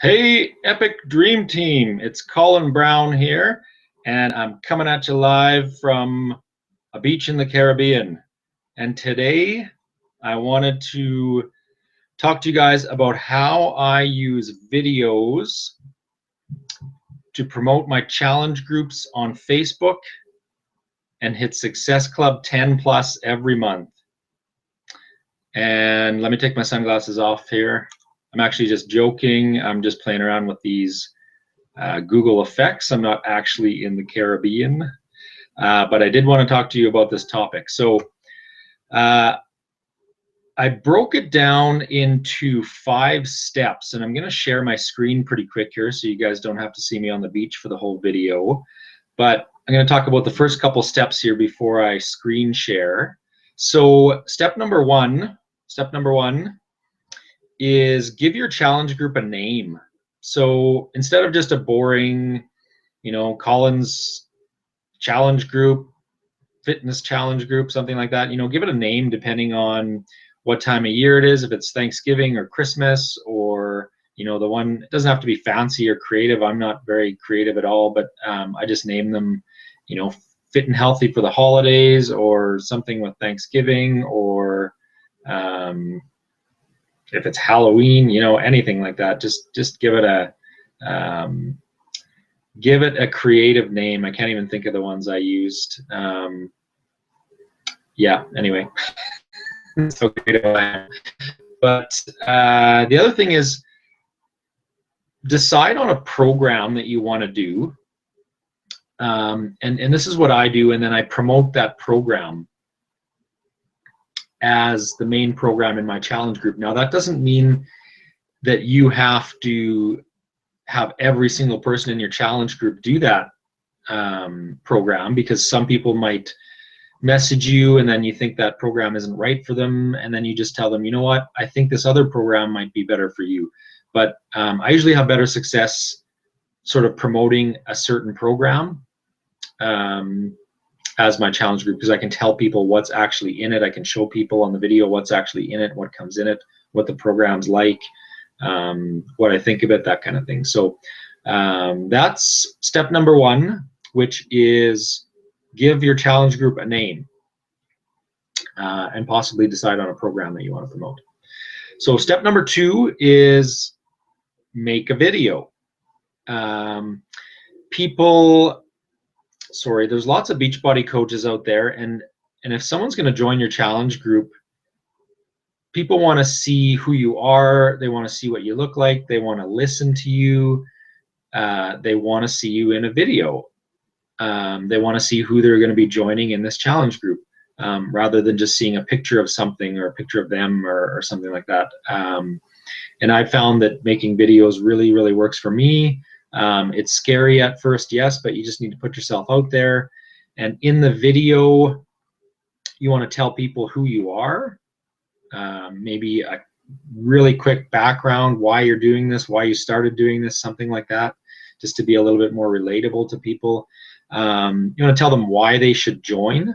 Hey, Epic Dream Team, it's Colin Brown here, and I'm coming at you live from a beach in the Caribbean. And today I wanted to talk to you guys about how I use videos to promote my challenge groups on Facebook and hit Success Club 10 plus every month. And let me take my sunglasses off here. I'm actually just joking. I'm just playing around with these Google effects. I'm not actually in the Caribbean, but I did want to talk to you about this topic. So I broke it down into 5 steps, and I'm going to share my screen pretty quick here so you guys don't have to see me on the beach for the whole video. But I'm going to talk about the first couple steps here before I screen share. So step number one is give your challenge group a name. So instead of just a boring, Colin's challenge group, fitness challenge group, something like that, give it a name depending on what time of year it is, if it's Thanksgiving or Christmas, or the one, it doesn't have to be fancy or creative. I'm not very creative at all, but I just name them, fit and healthy for the holidays, or something with Thanksgiving, or if it's Halloween, anything like that. Just give it a creative name. I can't even think of the ones I used. Yeah, anyway. So creative I am. But the other thing is, decide on a program that you want to do. And this is what I do, and then I promote that program as the main program in my challenge group. Now, that doesn't mean that you have to have every single person in your challenge group do that program, because some people might message you and then you think that program isn't right for them, and then you just tell them, you know what, I think this other program might be better for you. But I usually have better success sort of promoting a certain program as my challenge group, because I can tell people what's actually in it. I can show people on the video what's actually in it, what comes in it, what the program's like, what I think of it, that kind of thing. So that's step number 1, which is give your challenge group a name and possibly decide on a program that you want to promote. So step number 2 is make a video. There's lots of Beachbody coaches out there, and if someone's going to join your challenge group, people want to see who you are, they want to see what you look like, they want to listen to you, they want to see you in a video, they want to see who they're going to be joining in this challenge group, rather than just seeing a picture of something or a picture of them or something like that. And I found that making videos really, really works for me. It's scary at first, yes, but you just need to put yourself out there. And in the video, you want to tell people who you are, maybe a really quick background, why you're doing this, why you started doing this, something like that, just to be a little bit more relatable to people. You want to tell them why they should join.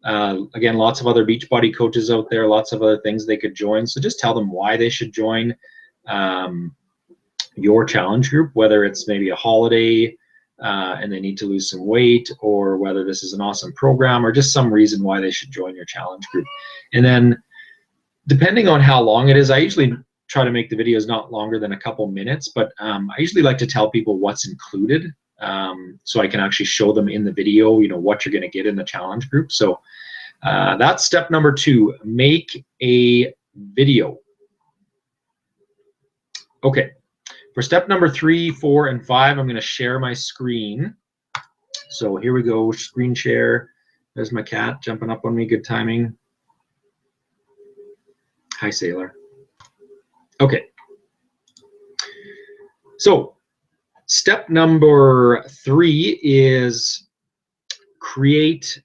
Again, lots of other Beachbody coaches out there, lots of other things they could join. So just tell them why they should join your challenge group, whether it's maybe a holiday and they need to lose some weight, or whether this is an awesome program, or just some reason why they should join your challenge group. And then depending on how long it is, I usually try to make the videos not longer than a couple minutes, but I usually like to tell people what's included, so I can actually show them in the video, what you're going to get in the challenge group. So that's step number 2, make a video. Okay. For step number 3, 4, and 5, I'm going to share my screen. So here we go, screen share. There's my cat jumping up on me, good timing. Hi, Sailor. Okay. So step number 3 is create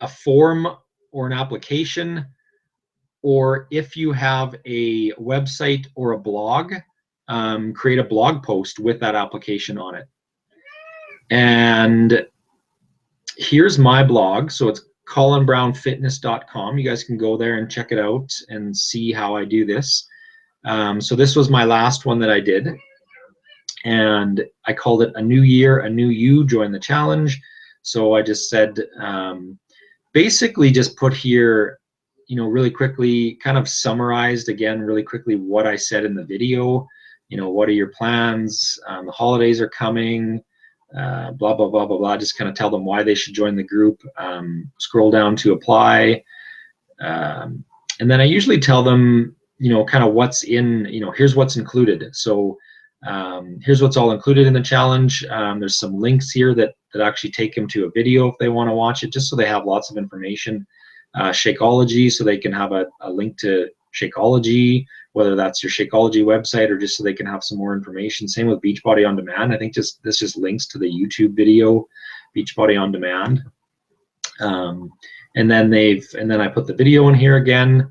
a form or an application, or if you have a website or a blog, create a blog post with that application on it. And here's my blog. So it's colinbrownfitness.com. You guys can go there and check it out and see how I do this. So this was my last one that I did. And I called it A New Year, A New You, Join the Challenge. So I just said, basically just put here, really quickly, kind of summarized again really quickly what I said in the video. What are your plans? The holidays are coming, blah, blah, blah, blah, blah. Just kind of tell them why they should join the group. Scroll down to apply. And then I usually tell them, kind of what's in, here's what's included. So here's what's all included in the challenge. There's some links here that actually take them to a video if they want to watch it, just so they have lots of information. Shakeology, so they can have a link to Shakeology, whether that's your Shakeology website or just so they can have some more information. Same with Beachbody On Demand. I think this just links to the YouTube video, Beachbody On Demand. And then I put the video in here again,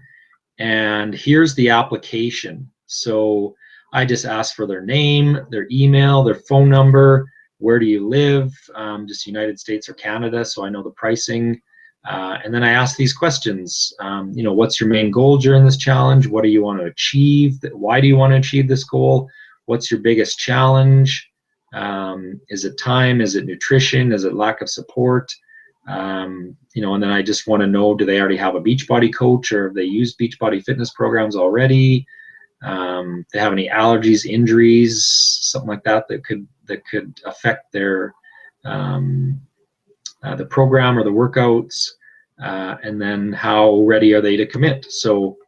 and here's the application. So I just ask for their name, their email, their phone number, where do you live, just United States or Canada, so I know the pricing. And then I ask these questions. What's your main goal during this challenge? What do you want to achieve? Why do you want to achieve this goal? What's your biggest challenge? Is it time? Is it nutrition? Is it lack of support? And then I just want to know, do they already have a Beachbody coach, or have they used Beachbody fitness programs already? They have any allergies, injuries, something like that could affect their the program or the workouts, and then how ready are they to commit. So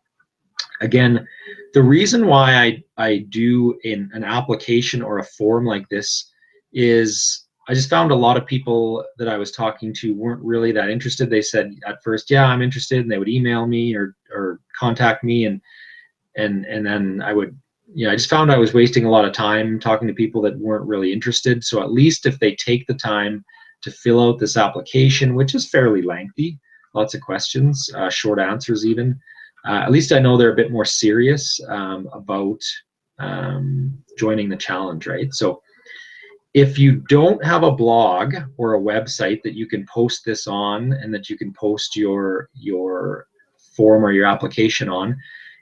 again, the reason why I do an application or a form like this is I just found a lot of people that I was talking to weren't really that interested. They said at first, yeah, I'm interested, and they would email me or contact me, and then I would, I just found I was wasting a lot of time talking to people that weren't really interested. So at least if they take the time to fill out this application, which is fairly lengthy, lots of questions, short answers even, at least I know they're a bit more serious about joining the challenge, right? So if you don't have a blog or a website that you can post this on and that you can post your form or your application on,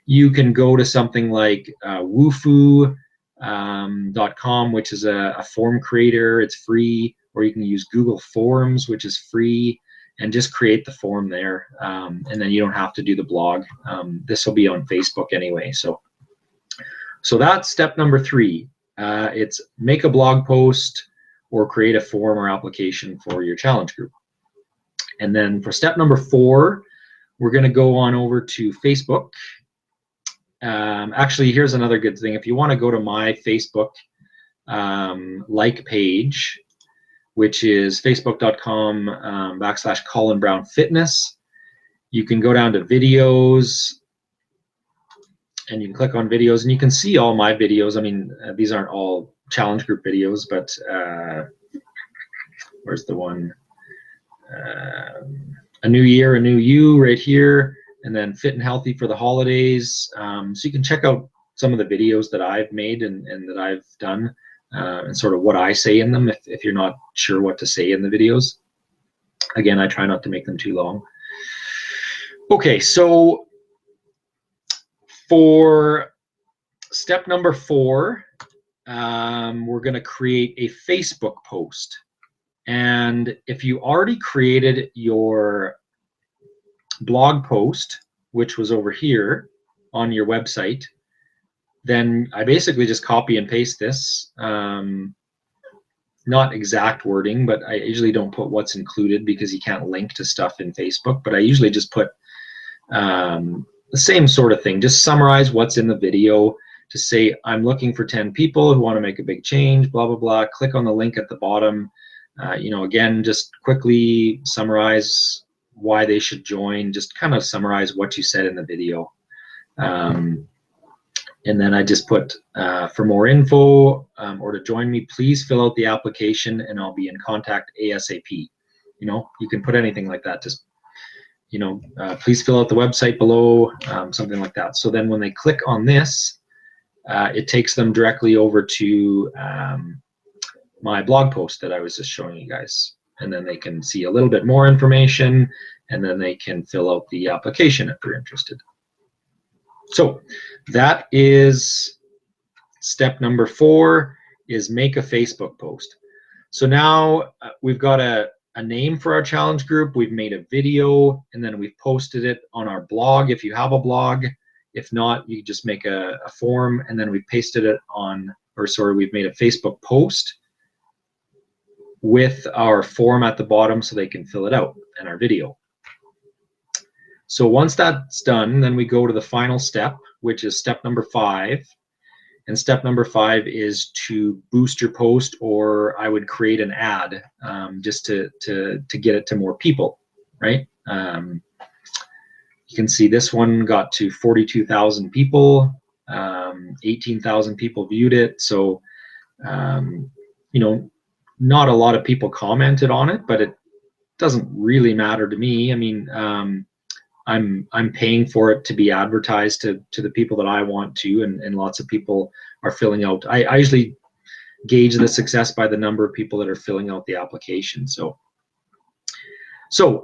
you can go to something like wufoo.com, which is a form creator. It's free. Or you can use Google Forms, which is free, and just create the form there. And then you don't have to do the blog. This will be on Facebook anyway. So that's step number 3. It's make a blog post or create a form or application for your challenge group. And then for step number 4, we're going to go on over to Facebook. Actually, here's another good thing. If you want to go to my Facebook like page, which is facebook.com / Colin Brown Fitness, you can go down to videos, and you can click on videos, and you can see all my videos. I mean, these aren't all challenge group videos, but where's the one? A New Year, A New You, right here, and then Fit and Healthy for the Holidays. So you can check out some of the videos that I've made and that I've done, and sort of what I say in them if you're not sure what to say in the videos. Again, I try not to make them too long. Okay, so for step number 4, we're going to create a Facebook post. And if you already created your blog post, which was over here on your website, then I basically just copy and paste this. Not exact wording, but I usually don't put what's included because you can't link to stuff in Facebook, but I usually just put the same sort of thing. Just summarize what's in the video. To say, I'm looking for 10 people who want to make a big change, blah, blah, blah. Click on the link at the bottom. Again, just quickly summarize why they should join. Just kind of summarize what you said in the video. And then I just put, for more info or to join me, please fill out the application and I'll be in contact ASAP. You can put anything like that. Just, please fill out the website below, something like that. So then when they click on this, it takes them directly over to my blog post that I was just showing you guys. And then they can see a little bit more information, and then they can fill out the application if they're interested. So that is step number 4, is make a Facebook post. So now we've got a name for our challenge group. We've made a video, and then we've posted it on our blog if you have a blog. If not, you just make a form, and then we pasted it on, or sorry, we've made a Facebook post with our form at the bottom so they can fill it out, and our video. So once that's done, then we go to the final step, which is step number 5. And step number 5 is to boost your post, or I would create an ad just to get it to more people, right? You can see this one got to 42,000 people, 18,000 people viewed it. So, you know, not a lot of people commented on it, but it doesn't really matter to me. I mean, I'm paying for it to be advertised to the people that I want to, and lots of people are filling out. I usually gauge the success by the number of people that are filling out the application. So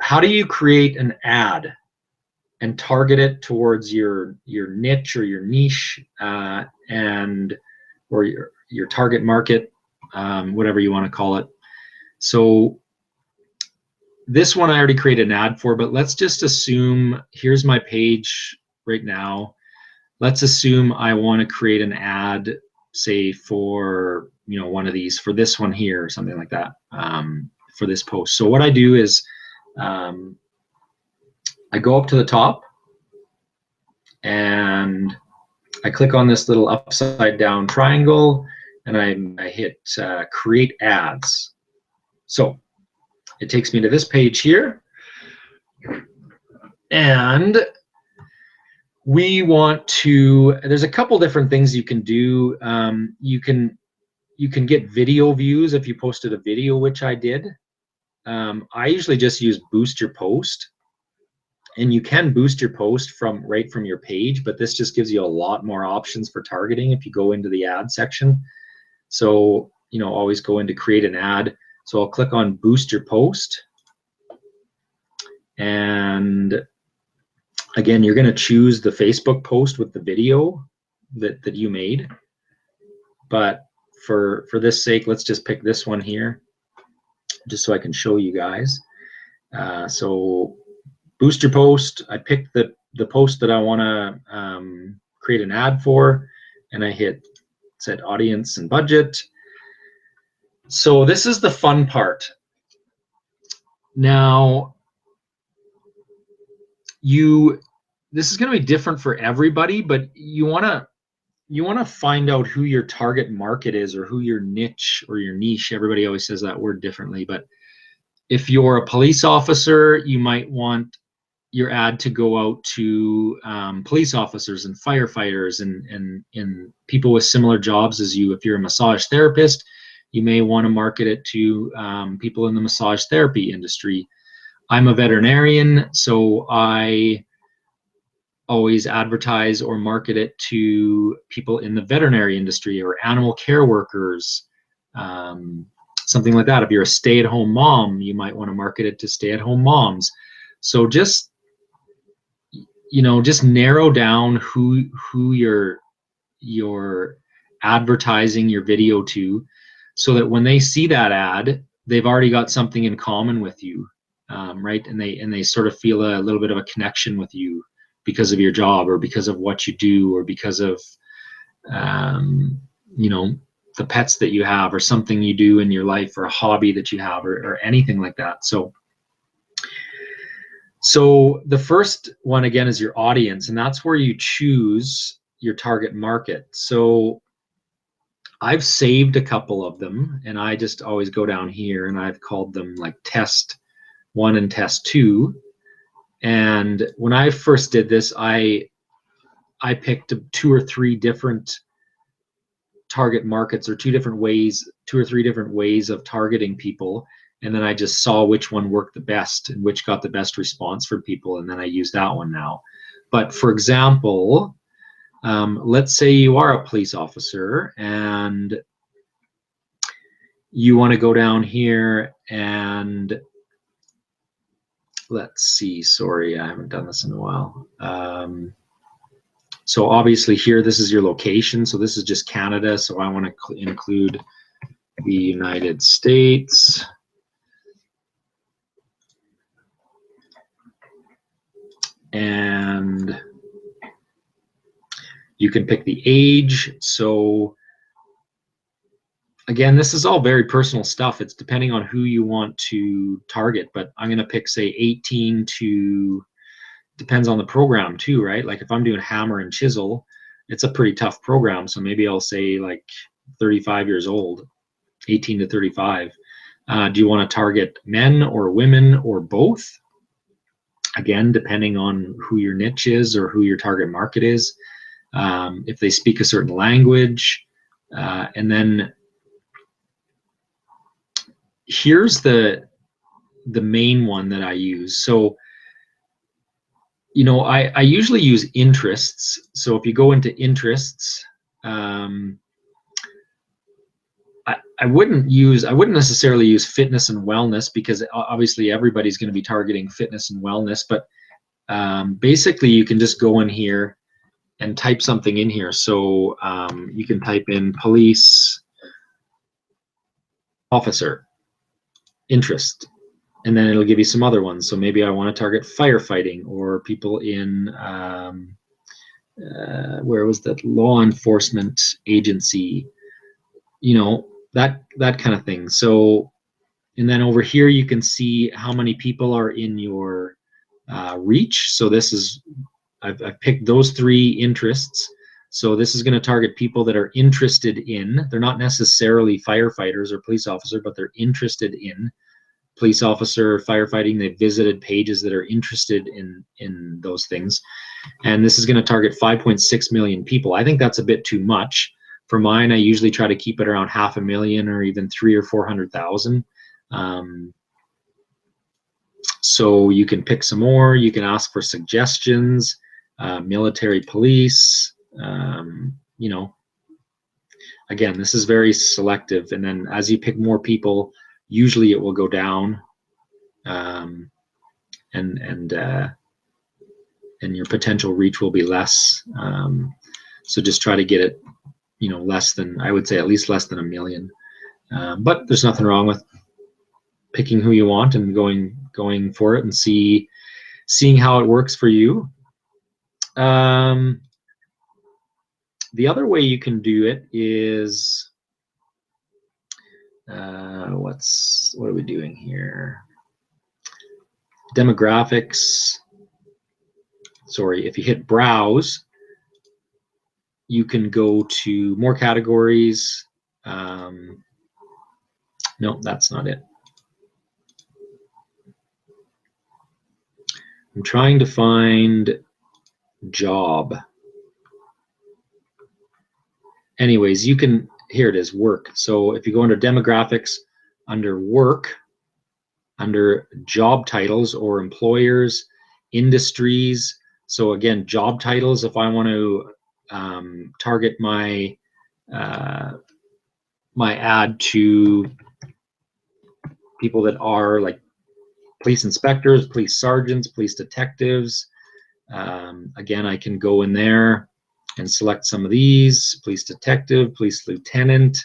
how do you create an ad and target it towards your niche or your niche or your target market, whatever you want to call it? So this one I already created an ad for, but let's just assume, here's my page right now. Let's assume I want to create an ad, say for, you know, one of these, for this one here or something like that, for this post. So what I do is I go up to the top and I click on this little upside down triangle, and I hit create ads. So it takes me to this page here, and we want to, there's a couple different things you can do. You can get video views if you posted a video, which I did. I usually just use boost your post, and you can boost your post right from your page, but this just gives you a lot more options for targeting if you go into the ad section. So, you know, always go into create an ad. So I'll click on boost your post, and again, you're going to choose the Facebook post with the video that you made. But for this sake, let's just pick this one here, just so I can show you guys. So boost your post. I picked the post that I want to create an ad for, and I hit set audience and budget. So this is the fun part. Now, this is going to be different for everybody, but you want to find out who your target market is, or who your niche or your niche. Everybody always says that word differently, but if you're a police officer, you might want your ad to go out to police officers and firefighters and people with similar jobs as you. If you're a massage therapist, you may want to market it to people in the massage therapy industry. I'm a veterinarian, so I always advertise or market it to people in the veterinary industry or animal care workers, something like that. If you're a stay-at-home mom, you might want to market it to stay-at-home moms. So just, you know, just narrow down who you're advertising your video to, so that when they see that ad, they've already got something in common with you, right? And they sort of feel a little bit of a connection with you because of your job, or because of what you do, or because of you know, the pets that you have, or something you do in your life, or a hobby that you have, or anything like that. So the first one, again, is your audience, and that's where you choose your target market. So I've saved a couple of them, and I just always go down here, and I've called them like test 1 and test 2. And when I first did this, I picked 2 or 3 different target markets, or 2 or 3 different ways of targeting people, and then I just saw which one worked the best and which got the best response from people, and then I use that one now. But for example, let's say you are a police officer and you want to go down here and let's see, sorry, I haven't done this in a while. So obviously here, this is your location. So this is just Canada. So I want to include the United States. And you can pick the age. So again, this is all very personal stuff. It's depending on who you want to target, but I'm going to pick, say, 18 to, depends on the program too, right? Like if I'm doing hammer and chisel, it's a pretty tough program. So maybe I'll say like 35 years old, 18 to 35. Do you want to target men or women or both? Again, depending on who your niche is or who your target market is. If they speak a certain language, and then here's the main one that I use. So, you know, I usually use interests. So if you go into interests, I wouldn't necessarily use fitness and wellness, because obviously everybody's going to be targeting fitness and wellness. But basically, you can just go in here and type something in here. So you can type in police officer interest, and then it'll give you some other ones. So maybe I want to target firefighting, or people in where was that, law enforcement agency, you know, that kind of thing. So, and then over here you can see how many people are in your reach. So this is, I've picked those 3 interests. So this is going to target people that are interested in, they're not necessarily firefighters or police officer, but they're interested in police officer, firefighting. They've visited pages that are interested in those things. And this is going to target 5.6 million people. I think that's a bit too much. For mine, I usually try to keep it around 500,000 or even 300,000 or 400,000. So you can pick some more. You can ask for suggestions, military, police. You know, again, this is very selective. And then as you pick more people, usually it will go down, and your potential reach will be less. So just try to get it, you know, less than, I would say at least less than 1 million. But there's nothing wrong with picking who you want and going for it and seeing how it works for you. The other way you can do it is, what are we doing here? Demographics. Sorry, if you hit browse, you can go to more categories. No, that's not it. I'm trying to find job. Anyways, you can, here it is, work. So if you go under demographics, under work, under job titles or employers, industries. So again, job titles, if I want to target my my ad to people that are like police inspectors, police sergeants, police detectives. Again, I can go in there and select some of these: police detective, police lieutenant.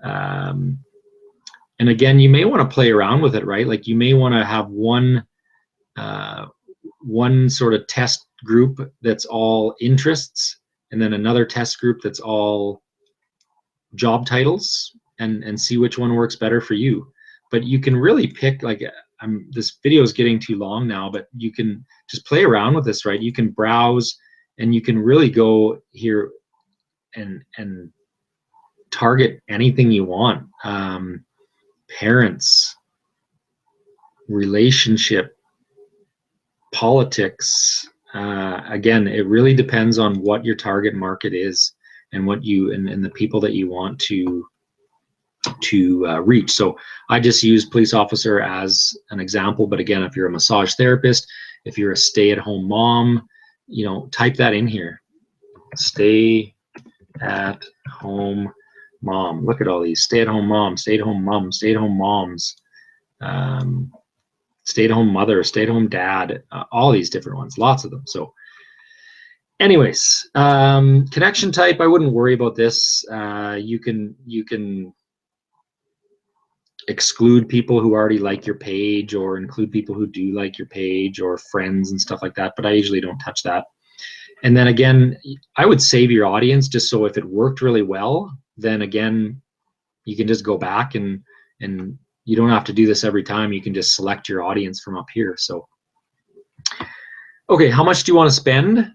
And again, you may want to play around with it, right? Like you may want to have one sort of test group that's all interests, and then another test group that's all job titles, and see which one works better for you. But you can really pick, like, this video is getting too long now, but you can just play around with this, right? You can browse, and you can really go here and target anything you want. Parents, relationship, politics. Again, it really depends on what your target market is and what you and the people that you want to reach. So I just use police officer as an example, but again, if you're a massage therapist, if you're a stay-at-home mom, you know, type that in here. Stay-at-home mom. Look at all these: stay-at-home mom, stay-at-home mom, stay-at-home moms, stay-at-home mother, stay-at-home dad, all these different ones, lots of them. So Anyways, connection type, I wouldn't worry about this. You can exclude people who already like your page, or include people who do like your page, or friends and stuff like that, but I usually don't touch that. And then again, I would save your audience, just so if it worked really well, then again, you can just go back and you don't have to do this every time. You can just select your audience from up here. So, okay, how much do you want to spend?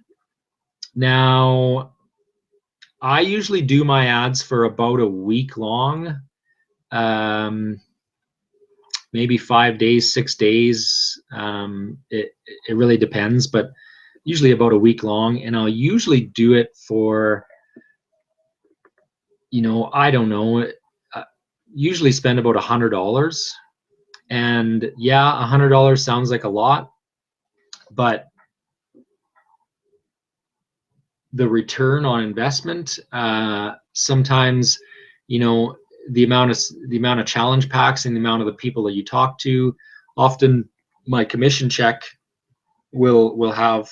Now, I usually do my ads for about a week long, maybe 5 days, 6 days. It really depends, but usually about a week long. And I'll usually do it for, I don't know, usually spend about $100. And yeah, $100 sounds like a lot, but the return on investment, sometimes, the amount of challenge packs and the amount of the people that you talk to, often my commission check will have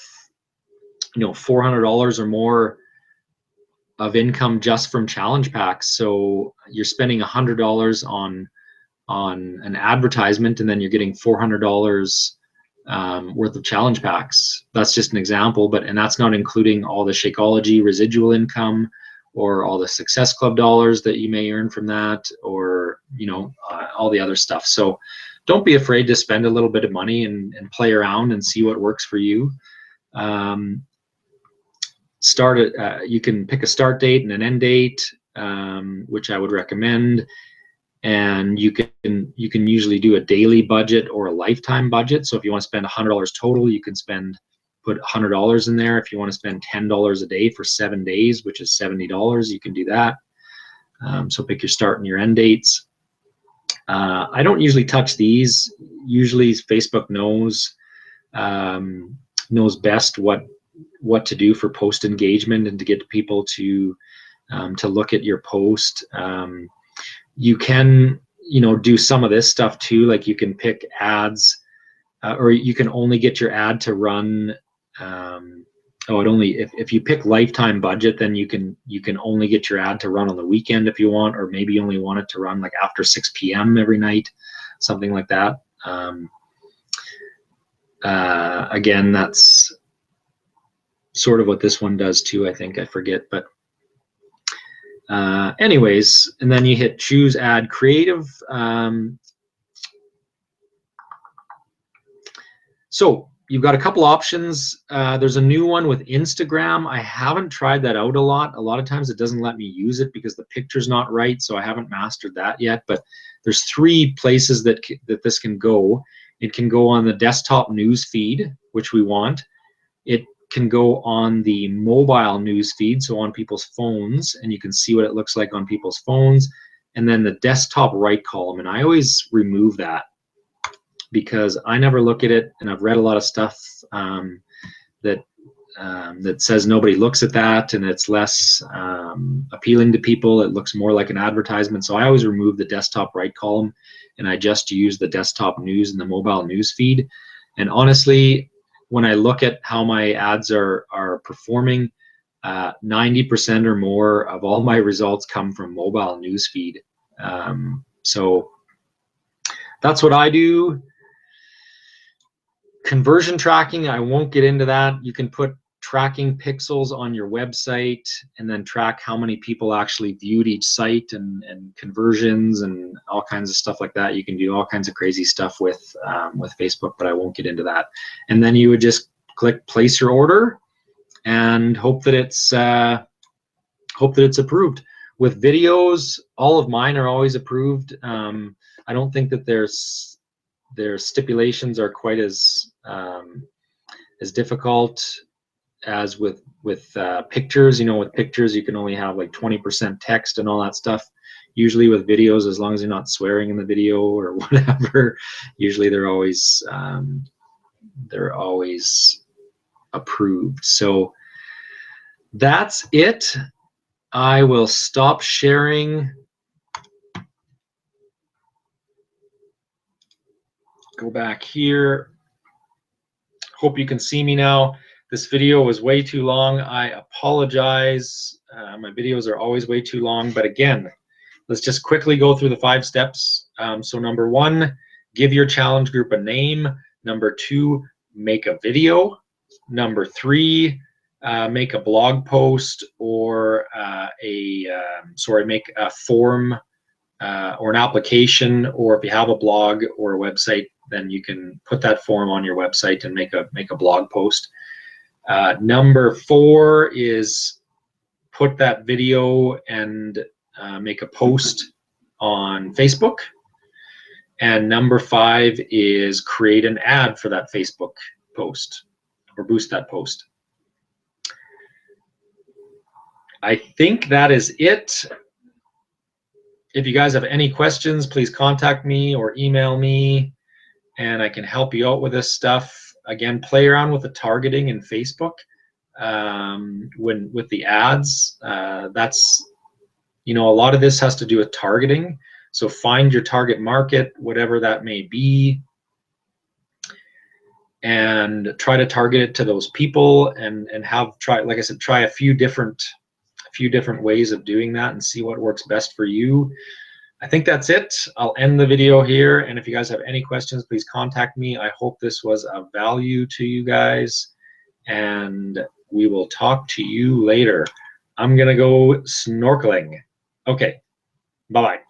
$400 or more of income just from challenge packs. So you're spending $100 on an advertisement, and then you're getting $400 worth of challenge packs. That's just an example, and that's not including all the Shakeology residual income, or all the Success Club dollars that you may earn from that, or all the other stuff. So don't be afraid to spend a little bit of money and play around and see what works for you. Start it. You can pick a start date and an end date, which I would recommend. And you can usually do a daily budget or a lifetime budget. So if you want to spend $100 total, you can put $100 in there. If you want to spend $10 a day for 7 days, which is $70, you can do that. So pick your start and your end dates. I don't usually touch these. Usually Facebook knows best what to do for post engagement and to get people to look at your post. You can do some of this stuff too, like you can pick ads, or you can only get your ad to run, if you pick lifetime budget, then you can only get your ad to run on the weekend if you want, or maybe you only want it to run like after 6 p.m. every night, something like that. Again, that's sort of what this one does too, I think. I forget, but anyways, and then you hit choose ad creative. So you've got a couple options. There's a new one with Instagram. I haven't tried that out a lot. A lot of times it doesn't let me use it because the picture's not right, so I haven't mastered that yet. But there's 3 places that this can go. It can go on the desktop news feed, which we want. It can go on the mobile news feed, so on people's phones, and you can see what it looks like on people's phones. And then the desktop right column, and I always remove that because I never look at it, and I've read a lot of stuff that says nobody looks at that, and it's less appealing to people. It looks more like an advertisement, so I always remove the desktop right column, and I just use the desktop news and the mobile news feed. And honestly, when I look at how my ads are performing, 90% or more of all my results come from mobile newsfeed. So that's what I do. Conversion tracking, I won't get into that. You can put tracking pixels on your website and then track how many people actually viewed each site, and conversions and all kinds of stuff like that. You can do all kinds of crazy stuff with Facebook, but I won't get into that. And then you would just click place your order and hope that it's approved. With videos, all of mine are always approved. I don't think that their stipulations are quite as difficult as with pictures. With pictures you can only have like 20% text and all that stuff. Usually with videos, as long as you're not swearing in the video or whatever, usually they're always approved. So that's it. I will stop sharing. Go back here. Hope you can see me now. This video was way too long. I apologize. My videos are always way too long, but again, let's just quickly go through the 5 steps. So number 1, give your challenge group a name. Number 2, make a video. Number 3, make a blog post or make a form or an application, or if you have a blog or a website, then you can put that form on your website and make a blog post. Number 4 is put that video and make a post on Facebook. And number 5 is create an ad for that Facebook post or boost that post. I think that is it. If you guys have any questions, please contact me or email me, and I can help you out with this stuff. Again, play around with the targeting in Facebook with the ads. That's, you know, a lot of this has to do with targeting. So find your target market, whatever that may be, and try to target it to those people, and try, like I said, try a few different ways of doing that and see what works best for you. I think that's it. I'll end the video here, and if you guys have any questions, please contact me. I hope this was of value to you guys, and we will talk to you later. I'm gonna go snorkeling. Okay, bye-bye.